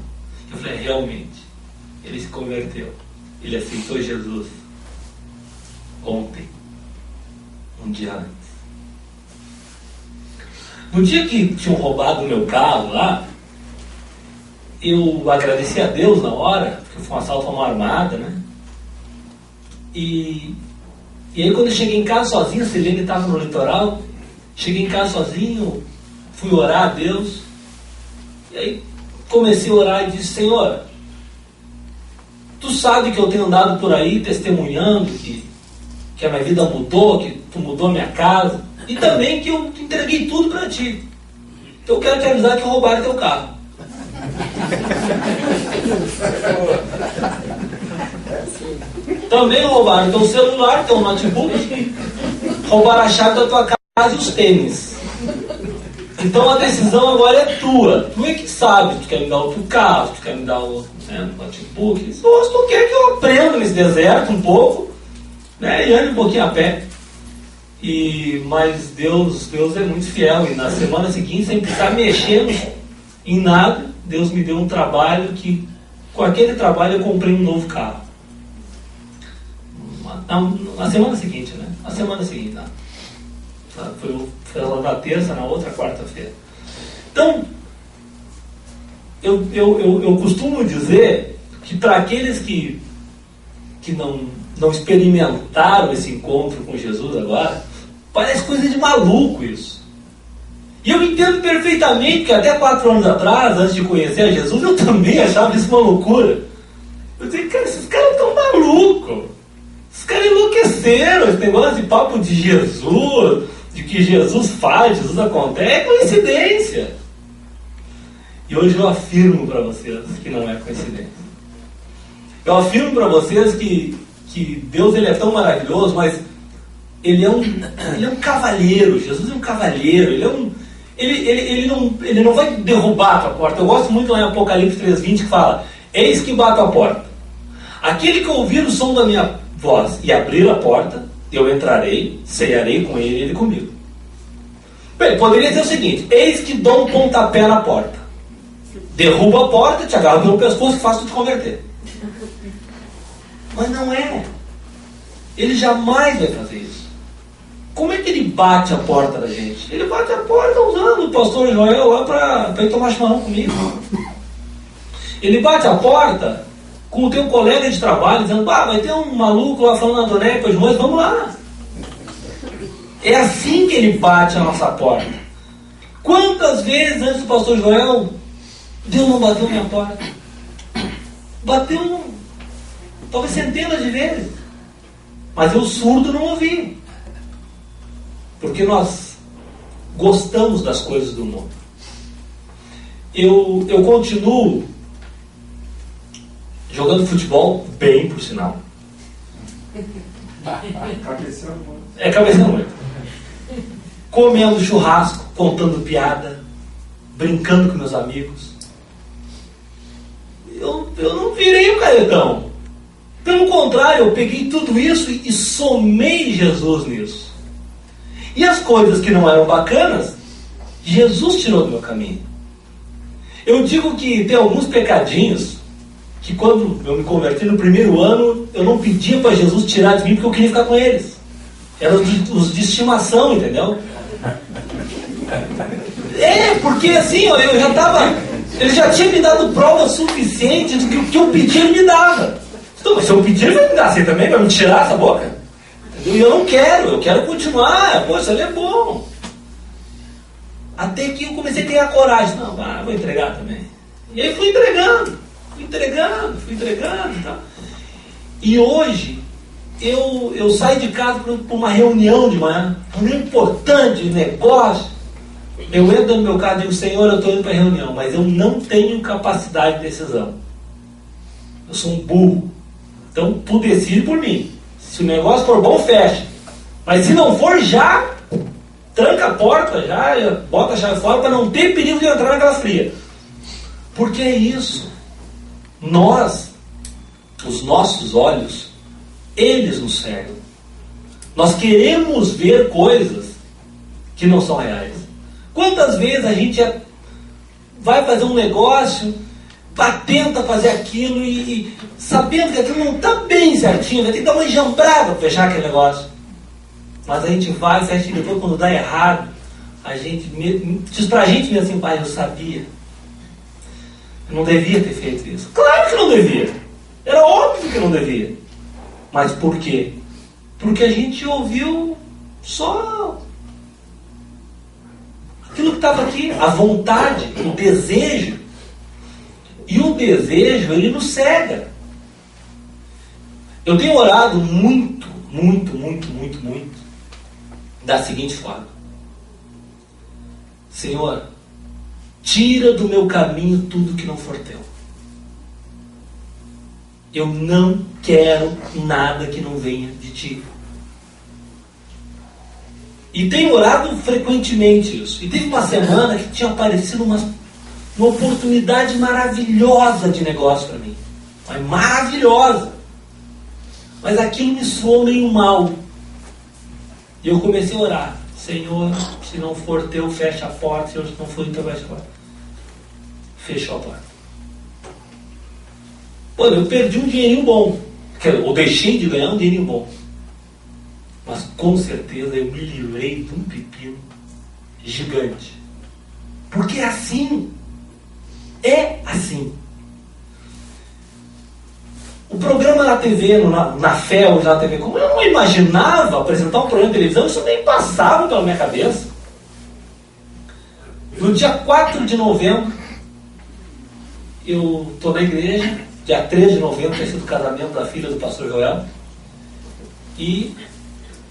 Eu falei: realmente, ele se converteu. Ele aceitou Jesus ontem, um dia antes. No dia que tinham roubado o meu carro lá, eu agradeci a Deus na hora, porque foi um assalto a mão armada, né? E aí quando eu cheguei em casa sozinho, a Celene estava no litoral, cheguei em casa sozinho, fui orar a Deus, e aí comecei a orar e disse: Senhor, tu sabe que eu tenho andado por aí testemunhando que a minha vida mudou, que tu mudou a minha casa, e também que eu entreguei tudo para ti. Então eu quero te avisar que roubaram teu carro. Também roubaram teu celular, teu notebook, roubaram a chave da tua casa e os tênis. Então a decisão agora é tua. Tu é que sabe, tu quer me dar outro carro, tu quer me dar o notebook. Ou se tu quer que eu aprenda nesse deserto um pouco, né, e ande um pouquinho a pé. Mas Deus é muito fiel. E na semana seguinte, sem precisar mexer Em nada, Deus me deu um trabalho que, com aquele trabalho, eu comprei um novo carro. Na semana seguinte, né? Na semana seguinte, né? Foi lá na terça, na outra quarta-feira. Então, eu costumo dizer que para aqueles que não experimentaram esse encontro com Jesus agora, parece coisa de maluco isso. E eu entendo perfeitamente que até 4 anos atrás, antes de conhecer a Jesus, eu também achava isso uma loucura. Eu dizia, cara, esses caras estão malucos. Esses caras enlouqueceram. Esse negócio de papo de Jesus, de que Jesus faz, Jesus acontece, é coincidência. E hoje eu afirmo para vocês que não é coincidência. Eu afirmo para vocês que Deus ele é tão maravilhoso, mas ele é um cavalheiro. Jesus é um cavalheiro. Ele não vai derrubar a tua porta. Eu gosto muito lá em Apocalipse 3:20 que fala: eis que bato a porta. Aquele que ouvir o som da minha voz e abrir a porta, eu entrarei, cearei com ele e ele comigo. Bem, poderia dizer o seguinte: eis que dou um pontapé na porta. Derruba a porta, te agarra pelo pescoço e faço tu te converter. Mas não é. Ele jamais vai fazer isso. Como é que ele bate a porta da gente? Ele bate a porta usando o pastor Joel lá para ir tomar chimarrão comigo. Ele bate a porta com o teu colega de trabalho, dizendo: vai ter um maluco lá falando na Doné para os mães, vamos lá. É assim que ele bate a nossa porta. Quantas vezes antes do pastor Joel, Deus não bateu na minha porta? Bateu talvez centenas de vezes. Mas eu surdo não ouvi. Porque nós gostamos das coisas do mundo. Eu continuo jogando futebol bem, por sinal. Cabeceando muito. Comendo churrasco, contando piada, brincando com meus amigos. Eu não virei o caretão. Pelo contrário, eu peguei tudo isso e somei Jesus nisso. E as coisas que não eram bacanas, Jesus tirou do meu caminho. Eu digo que tem alguns pecadinhos que quando eu me converti no primeiro ano, eu não pedia para Jesus tirar de mim porque eu queria ficar com eles. Eram os de estimação, entendeu? Porque assim, eu já estava... Ele já tinha me dado prova suficiente do que o que eu pedi ele me dava. Então, mas se eu pedir, ele vai me dar assim também, vai me tirar essa boca. E eu não quero, eu quero continuar. Poxa, ele é bom. Até que eu comecei a criar coragem. Não, vou entregar também. E aí fui entregando e tal. E hoje, eu saio de casa para uma reunião de manhã, reunião importante, de negócio. Eu entro no meu carro e digo: Senhor, eu estou indo para a reunião, mas eu não tenho capacidade de decisão. Eu sou um burro. Então, tu decide por mim. Se o negócio for bom, fecha. Mas se não for, já tranca a porta, já bota a chave fora para não ter perigo de entrar naquela fria. Porque é isso. Os nossos olhos, eles nos cegam. Nós queremos ver coisas que não são reais. Quantas vezes a gente vai fazer um negócio, tenta fazer aquilo e sabendo que aquilo não está bem certinho, vai ter que dar uma enjambrada para fechar aquele negócio. Mas a gente vai, fecha e depois quando dá errado, a gente diz pra gente mesmo assim: pai, eu sabia. Eu não devia ter feito isso. Claro que não devia. Era óbvio que não devia. Mas por quê? Porque a gente ouviu só aquilo que estava aqui, a vontade, o desejo. E o desejo, ele nos cega. Eu tenho orado muito da seguinte forma: Senhor, tira do meu caminho tudo que não for teu. Eu não quero nada que não venha de ti. E tenho orado frequentemente isso. E teve uma semana que tinha aparecido uma oportunidade maravilhosa de negócio para mim. Mas maravilhosa. Mas aquilo me soou meio mal. E eu comecei a orar: Senhor, se não for teu, fecha a porta. Se não for teu, fecha a porta. fechou a porta. Pô, eu perdi um dinheirinho bom, ou deixei de ganhar um dinheirinho bom, mas com certeza eu me livrei de um pepino gigante. Porque é assim. É assim. O programa na TV, na Fé ou na TV, como eu não imaginava apresentar um programa de televisão, isso nem passava pela minha cabeça. No dia 4 de novembro, eu estou na igreja. Dia 3 de novembro tem sido o casamento da filha do pastor Joel. E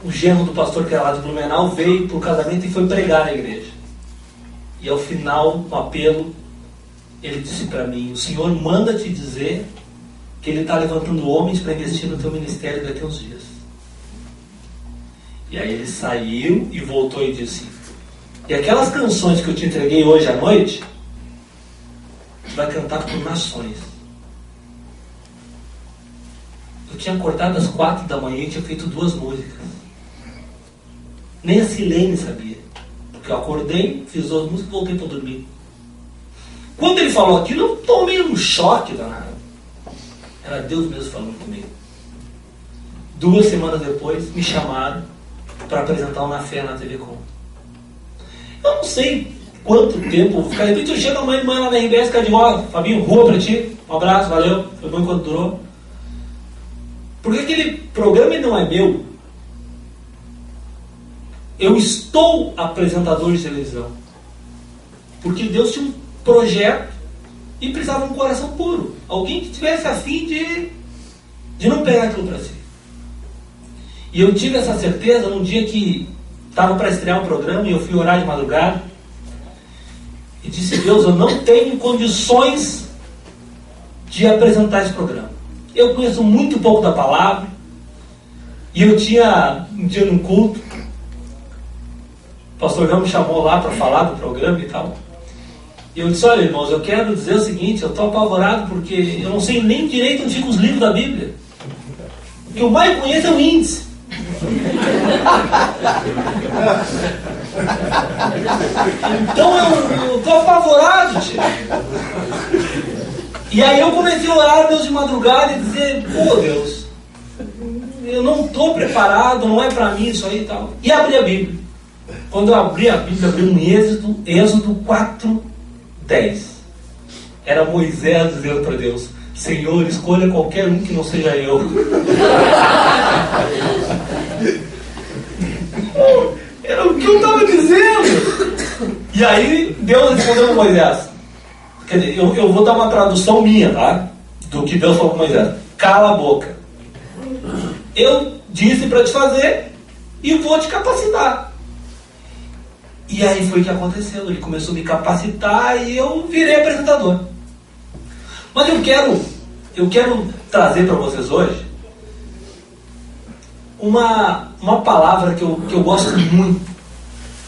o genro do pastor, que era lá de Blumenau, veio para o casamento e foi pregar na igreja. E ao final, no apelo, ele disse para mim: o Senhor manda te dizer que Ele está levantando homens para investir no teu ministério daqui a uns dias. E aí ele saiu e voltou e disse: e aquelas canções que eu te entreguei hoje à noite, tu vai cantar por nações. Eu tinha acordado às 4 da manhã e tinha feito 2 músicas. Nem a Silene sabia. Porque eu acordei, fiz 2 músicas e voltei para dormir. Quando ele falou aquilo, eu tomei um choque danado. Era Deus mesmo falando comigo. 2 semanas depois, me chamaram para apresentar uma fé na TV Com. Eu não sei quanto tempo eu vou ficar. De repente eu chego amanhã de manhã lá na RBS, cara de ó, Fabinho, rua pra ti, um abraço, valeu, foi bom enquanto durou. Porque aquele programa não é meu. Eu estou apresentador de televisão. Porque Deus tinha um projeto e precisava de um coração puro. Alguém que tivesse a fim de não pegar aquilo para si. E eu tive essa certeza num dia que estava para estrear um programa e eu fui orar de madrugada. E disse: Deus, eu não tenho condições de apresentar esse programa. Eu conheço muito pouco da palavra. E eu tinha um dia num culto, o pastor João me chamou lá para falar do programa e tal. E eu disse: olha, irmãos, eu quero dizer o seguinte, eu estou apavorado porque eu não sei nem direito onde ficam os livros da Bíblia. O que eu mais conheço é o índice. Então eu estou apavorado, tio. E aí eu comecei a orar a Deus de madrugada e dizer: pô, Deus, eu não estou preparado, não é para mim isso aí e tal. E abri a Bíblia. Quando eu abri a Bíblia, abri um Êxodo 4:10. Era Moisés dizendo para Deus: Senhor, escolha qualquer um que não seja eu. Era o que eu estava dizendo. E aí Deus respondeu para Moisés. Quer dizer, eu vou dar uma tradução minha, tá? Do que Deus falou para Moisés: cala a boca. Eu disse para te fazer e vou te capacitar. E aí foi o que aconteceu. Ele começou a me capacitar e eu virei apresentador. Mas eu quero trazer para vocês hoje uma palavra que eu gosto muito.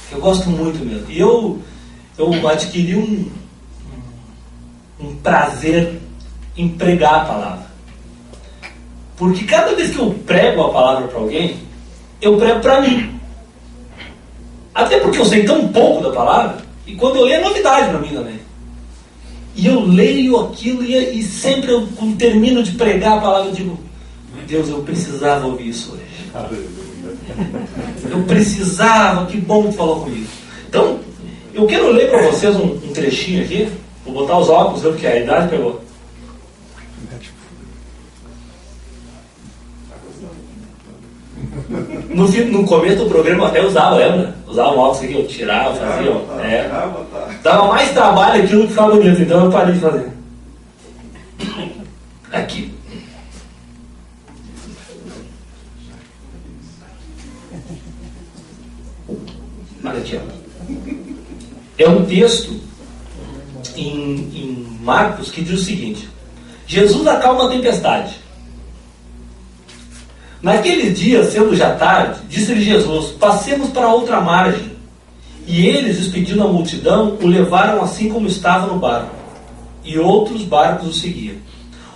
Que eu gosto muito mesmo. E eu adquiri um prazer em pregar a palavra. Porque cada vez que eu prego a palavra para alguém, eu prego para mim. Até porque eu sei tão pouco da palavra, e quando eu leio é novidade para mim também. E eu leio aquilo e sempre quando termino de pregar a palavra, eu digo: Deus, eu precisava ouvir isso hoje. Eu precisava, que bom que falou comigo. Então, eu quero ler para vocês um trechinho aqui. Vou botar os óculos, viu, porque a idade pegou. No começo do programa eu até usava, lembra? Usava um óculos aqui, eu tirava, fazia. Dava mais trabalho aquilo que ficava bonito, então eu parei de fazer. Aqui. Olha aqui, ó. É um texto em Marcos que diz o seguinte: Jesus acalma a tempestade. Naquele dia, sendo já tarde, disse-lhe Jesus: passemos para outra margem. E eles, despedindo a multidão, o levaram assim como estava no barco. E outros barcos o seguiam.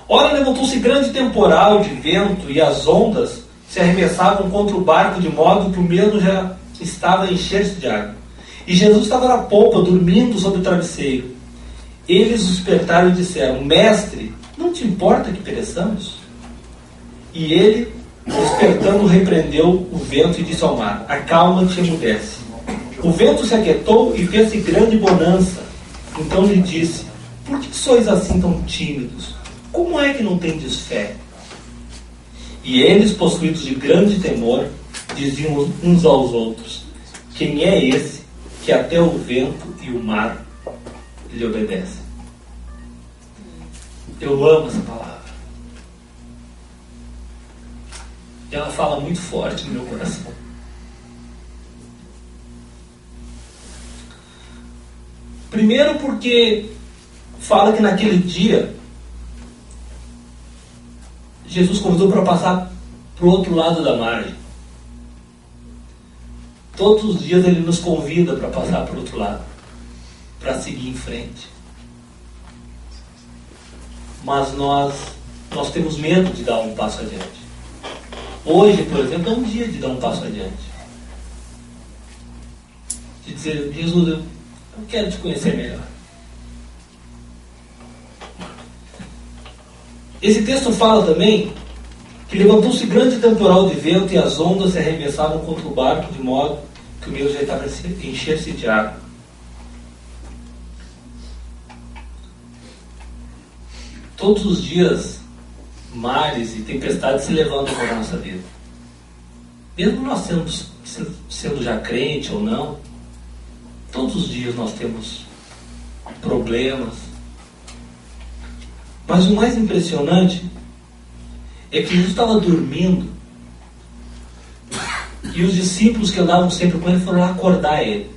Ora, levantou-se grande temporal de vento, e as ondas se arremessavam contra o barco, de modo que o mesmo já estava a encher-se de água. E Jesus estava na polpa, dormindo sobre o travesseiro. Eles o despertaram e disseram: Mestre, não te importa que pereçamos? E ele, despertando, repreendeu o vento e disse ao mar: acalma-te e emudece. O vento se aquietou e fez-se grande bonança. Então lhe disse: por que sois assim tão tímidos? Como é que não tendes fé? E eles, possuídos de grande temor, diziam uns aos outros: quem é esse que até o vento e o mar lhe obedecem? Eu amo essa palavra. Ela fala muito forte no meu coração. Primeiro porque fala que naquele dia Jesus convidou para passar para o outro lado da margem. Todos os dias Ele nos convida para passar para o outro lado, para seguir em frente. Mas nós temos medo de dar um passo adiante. Hoje, por exemplo, é um dia de dar um passo adiante. De dizer: Jesus, eu quero te conhecer melhor. Esse texto fala também que levantou-se grande temporal de vento e as ondas se arremessavam contra o barco, de modo que o meio já estava a encher-se de água. Todos os dias, mares e tempestades se levantam para a nossa vida. Mesmo nós sendo já crente ou não, todos os dias nós temos problemas. Mas o mais impressionante é que Jesus estava dormindo e os discípulos que andavam sempre com ele foram lá acordar ele.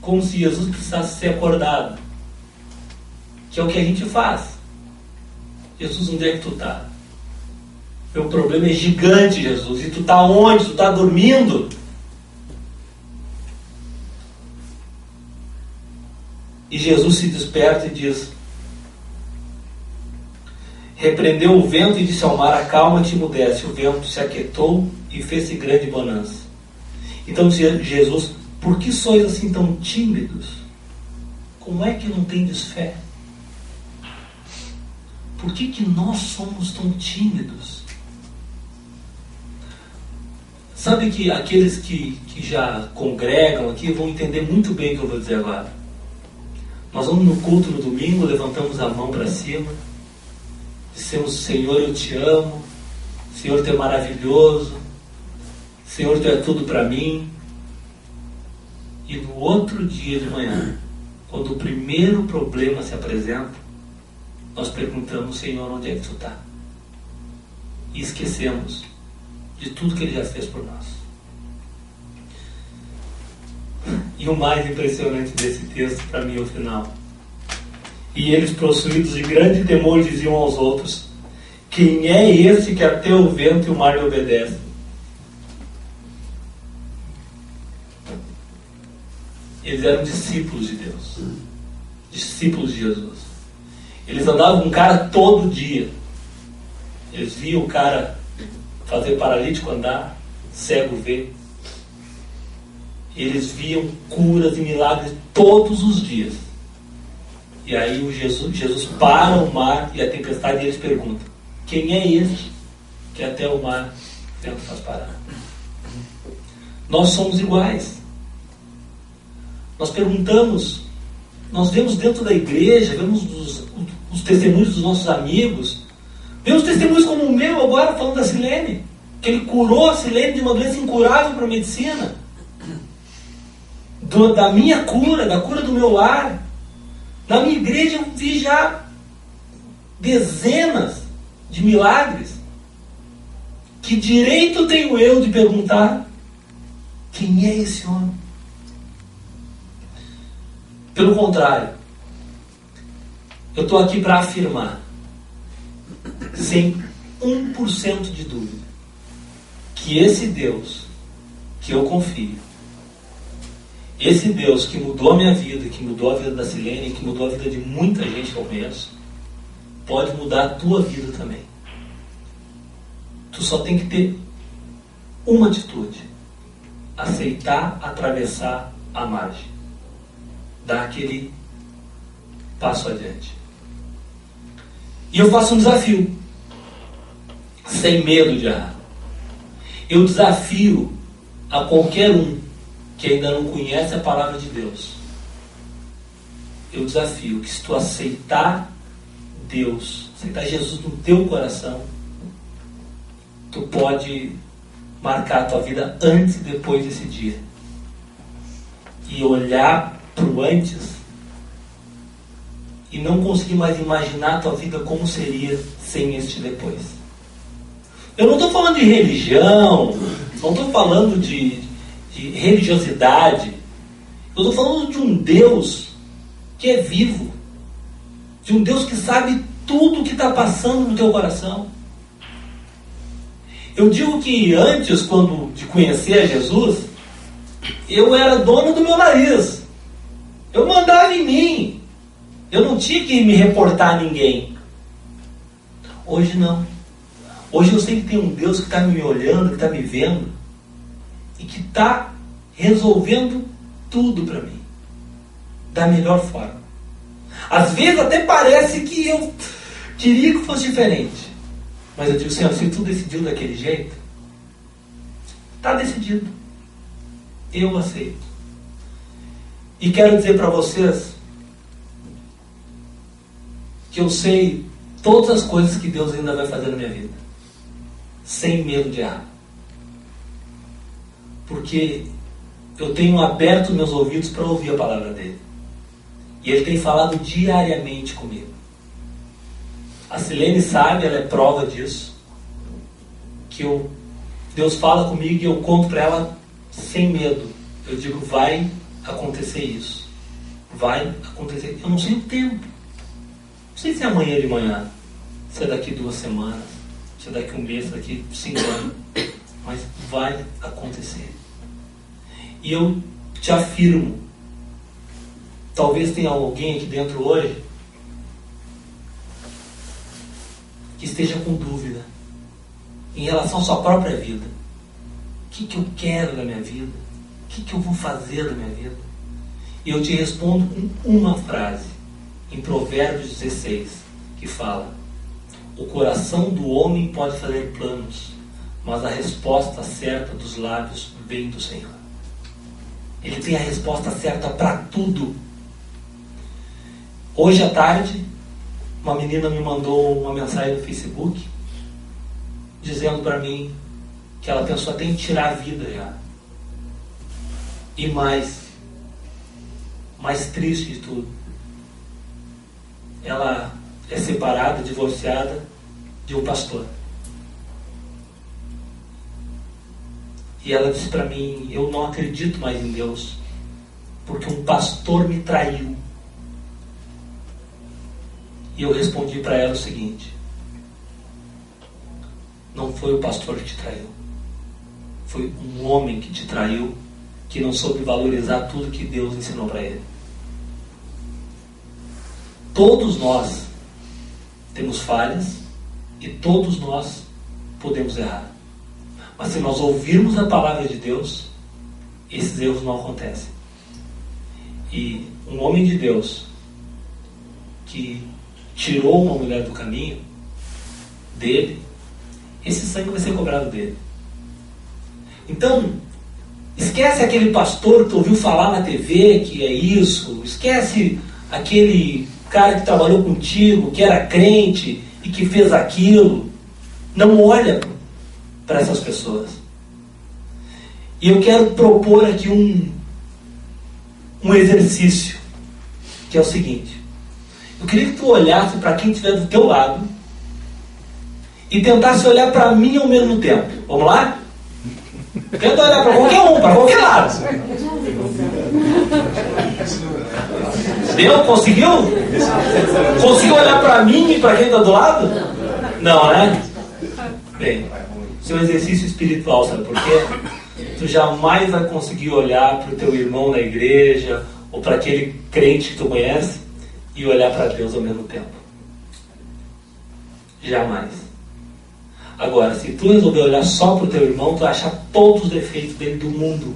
Como se Jesus precisasse ser acordado. Que é o que a gente faz. Jesus, onde é que tu está? Meu problema é gigante, Jesus. E tu está onde? Tu está dormindo? E Jesus se desperta e diz: repreendeu o vento e disse ao mar: acalma-te e emudece. O vento se aquietou e fez-se grande bonança. Então disse Jesus: por que sois assim tão tímidos? Como é que não tendes fé? Por que nós somos tão tímidos? Sabe que aqueles que já congregam aqui vão entender muito bem o que eu vou dizer agora. Nós vamos no culto no domingo, levantamos a mão para cima, dissemos: Senhor, eu te amo, Senhor, tu é maravilhoso, Senhor, tu é tudo para mim. E no outro dia de manhã, quando o primeiro problema se apresenta, nós perguntamos: Senhor, onde é que tu está? E esquecemos de tudo que Ele já fez por nós. E o mais impressionante desse texto, para mim, é o final. E eles, possuídos de grande temor, diziam aos outros: quem é esse que até o vento e o mar lhe obedecem? Eles eram discípulos de Deus, discípulos de Jesus. Eles andavam com o cara todo dia. Eles viam o cara fazer paralítico andar, cego ver. Eles viam curas e milagres todos os dias. E aí Jesus para o mar e a tempestade, e eles perguntam: quem é esse que até o mar o vento faz parar? Nós somos iguais. Nós perguntamos, nós vemos dentro da igreja, vemos os testemunhos dos nossos amigos, vemos testemunhos como o meu agora, falando da Silene, que ele curou a Silene de uma doença incurável para a medicina. Da minha cura, da cura do meu lar. Na minha igreja eu vi já dezenas de milagres. Que direito tenho eu de perguntar: quem é esse homem? Pelo contrário, eu estou aqui para afirmar, sem 1% de dúvida, que esse Deus que eu confio, esse Deus que mudou a minha vida, que mudou a vida da Silene, que mudou a vida de muita gente que eu conheço, pode mudar a tua vida também. Tu só tem que ter uma atitude: aceitar atravessar a margem, dar aquele passo adiante. E eu faço um desafio, sem medo de errar. Eu desafio a qualquer um que ainda não conhece a palavra de Deus. Eu desafio que se tu aceitar Deus, aceitar Jesus no teu coração, tu pode marcar a tua vida antes e depois desse dia. E olhar para o antes e não conseguir mais imaginar a tua vida como seria sem este depois. Eu não estou falando de religião, não estou falando de religiosidade. Eu estou falando de um Deus que é vivo, de um Deus que sabe tudo o que está passando no teu coração. Eu digo que antes, quando de conhecer a Jesus, eu era dono do meu nariz. Eu mandava em mim. Eu não tinha que me reportar a ninguém. Hoje não. Hoje eu sei que tem um Deus que está me olhando, que está me vendo e que está resolvendo tudo para mim da melhor forma. Às vezes até parece que eu queria que fosse diferente. Mas eu digo, Senhor, se tu decidiu daquele jeito, está decidido. Eu aceito. E quero dizer para vocês que eu sei todas as coisas que Deus ainda vai fazer na minha vida, sem medo de errar. Porque eu tenho aberto meus ouvidos para ouvir a palavra dele. E ele tem falado diariamente comigo. A Silene sabe, ela é prova disso. Que Deus fala comigo e eu conto para ela sem medo. Eu digo, vai acontecer isso. Vai acontecer. Eu não sei o tempo. Não sei se é amanhã de manhã, se é daqui 2 semanas, se é daqui 1 mês, se é daqui 5 anos. Mas vai acontecer. E eu te afirmo, talvez tenha alguém aqui dentro hoje que esteja com dúvida em relação à sua própria vida. O que eu quero da minha vida? O que eu vou fazer da minha vida? E eu te respondo com uma frase, em Provérbios 16, que fala: o coração do homem pode fazer planos, mas a resposta certa dos lábios vem do Senhor. Ele tem a resposta certa para tudo. Hoje à tarde, uma menina me mandou uma mensagem no Facebook dizendo para mim que ela pensou até em tirar a vida já. E mais triste de tudo, ela é separada, divorciada de um pastor. E ela disse para mim, eu não acredito mais em Deus, porque um pastor me traiu. E eu respondi para ela o seguinte: não foi o pastor que te traiu, foi um homem que te traiu, que não soube valorizar tudo que Deus ensinou para ele. Todos nós temos falhas e todos nós podemos errar. Mas se nós ouvirmos a palavra de Deus, esses erros não acontecem. E um homem de Deus que tirou uma mulher do caminho dele, esse sangue vai ser cobrado dele. Então, esquece aquele pastor que tu ouviu falar na TV que é isso, esquece aquele cara que trabalhou contigo, que era crente e que fez aquilo. Não olha para essas pessoas. E eu quero propor aqui um exercício, que é o seguinte: eu queria que tu olhasse para quem estiver do teu lado e tentasse olhar para mim ao mesmo tempo. Vamos lá? Tenta olhar para qualquer um, para qualquer lado. Deu? Conseguiu? Conseguiu olhar para mim e para quem está do lado? Não, né? Bem, isso é um exercício espiritual, sabe por quê? Tu jamais vai conseguir olhar para o teu irmão na igreja ou para aquele crente que tu conhece e olhar para Deus ao mesmo tempo. Jamais. Agora, se tu resolver olhar só para o teu irmão, tu vai achar todos os defeitos dele do mundo.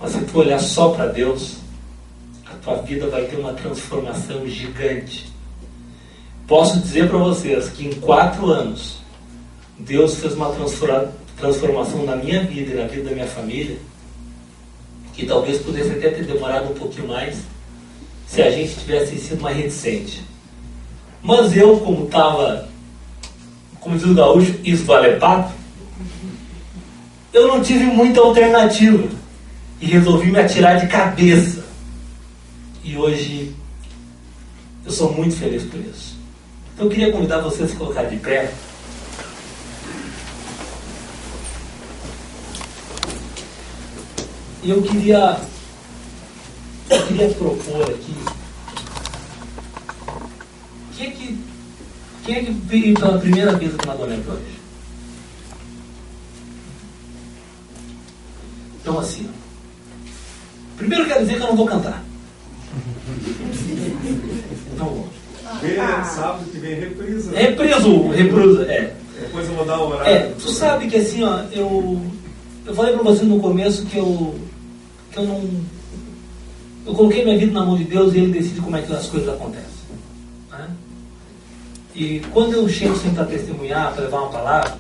Mas se tu olhar só para Deus, a tua vida vai ter uma transformação gigante. Posso dizer para vocês que em 4 anos, Deus fez uma transformação na minha vida e na vida da minha família, que talvez pudesse até ter demorado um pouquinho mais, se a gente tivesse sido mais reticente. Mas eu, como estava, como diz o gaúcho, esvalepado, eu não tive muita alternativa e resolvi me atirar de cabeça. E hoje eu sou muito feliz por isso. Então eu queria convidar vocês a se colocar de pé. E eu queria propor aqui. Quem é que veio pela primeira vez aqui na Adorante hoje? Então assim, primeiro eu quero dizer que eu não vou cantar. Então vou. Sábado que vem reprisa. Reprisa, é. Depois eu vou dar o horário. Tu sabe que assim, ó, eu falei pra você no começo que eu coloquei minha vida na mão de Deus e Ele decide como é que as coisas acontecem. Né? E quando eu chego sempre para testemunhar, para levar uma palavra,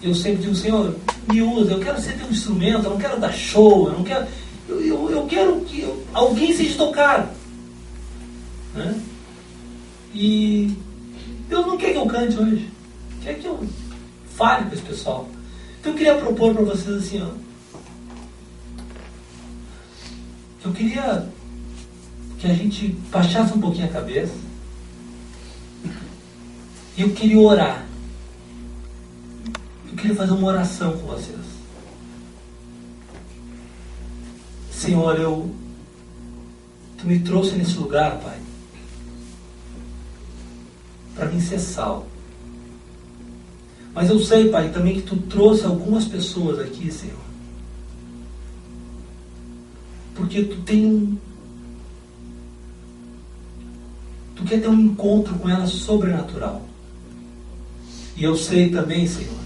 eu sempre digo, Senhor, me usa, eu quero ser teu instrumento, eu não quero dar show, eu quero que alguém seja tocado. Né? E Deus não quer que eu cante hoje, quer que eu fale com esse pessoal. Então eu queria propor para vocês assim, ó, eu queria que a gente baixasse um pouquinho a cabeça e eu queria orar. Eu queria fazer uma oração com vocês. Senhor, Tu me trouxe nesse lugar, Pai, para mim ser sal. Mas eu sei, Pai, também que Tu trouxe algumas pessoas aqui, Senhor, porque Tu quer ter um encontro com elas sobrenatural. E eu sei também, Senhor,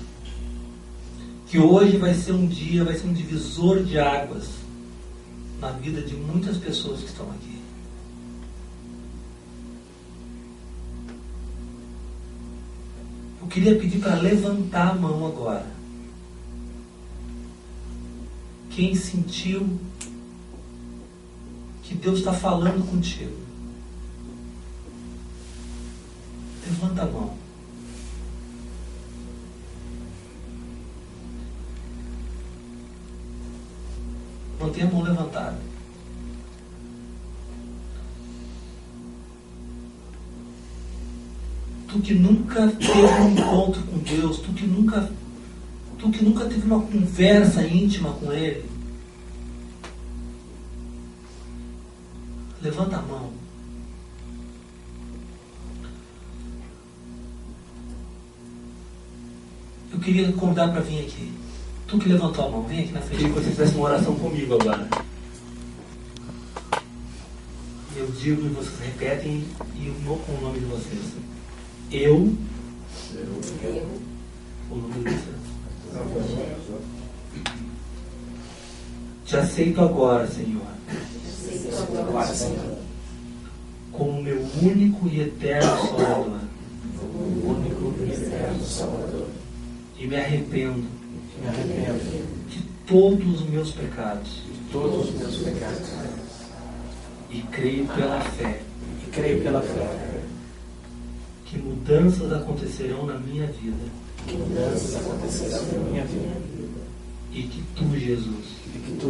que hoje vai ser um dia, vai ser um divisor de águas na vida de muitas pessoas que estão aqui. Eu queria pedir para levantar a mão agora. Quem sentiu que Deus está falando contigo, levanta a mão. Mantenha a mão levantada. Tu que nunca teve um encontro com Deus, tu que nunca teve uma conversa íntima com Ele, levanta a mão. Eu queria convidar para vir aqui. Tu que levantou a mão, vem aqui na frente, que você fizesse uma oração comigo agora. Eu digo e vocês repetem e eu vou com o nome de vocês. Eu o nome de vocês. Te aceito agora, Senhor. Como meu único e eterno Salvador. E me arrependo de todos os meus pecados. E creio pela fé que mudanças acontecerão na minha vida. E que Tu,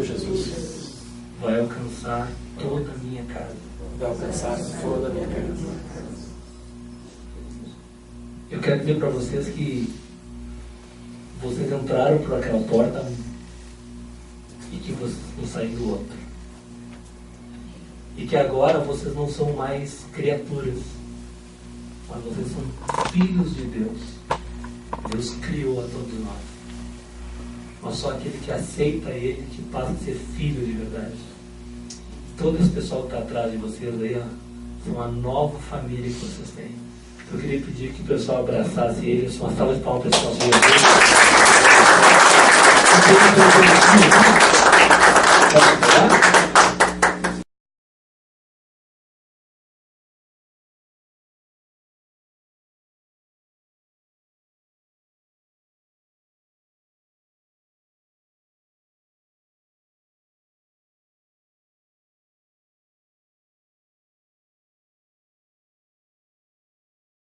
Jesus, vai alcançar toda a minha casa. Eu quero dizer para vocês que vocês entraram por aquela porta e que vocês vão sair do outro. E que agora vocês não são mais criaturas, mas vocês são filhos de Deus. Deus criou a todos nós. Mas só aquele que aceita Ele, que passa a ser filho de verdade. Todo esse pessoal que está atrás de vocês aí, ó, são uma nova família que vocês têm. Eu queria pedir que o pessoal abraçasse eles, uma salva de palmas para esse nosso Jesus.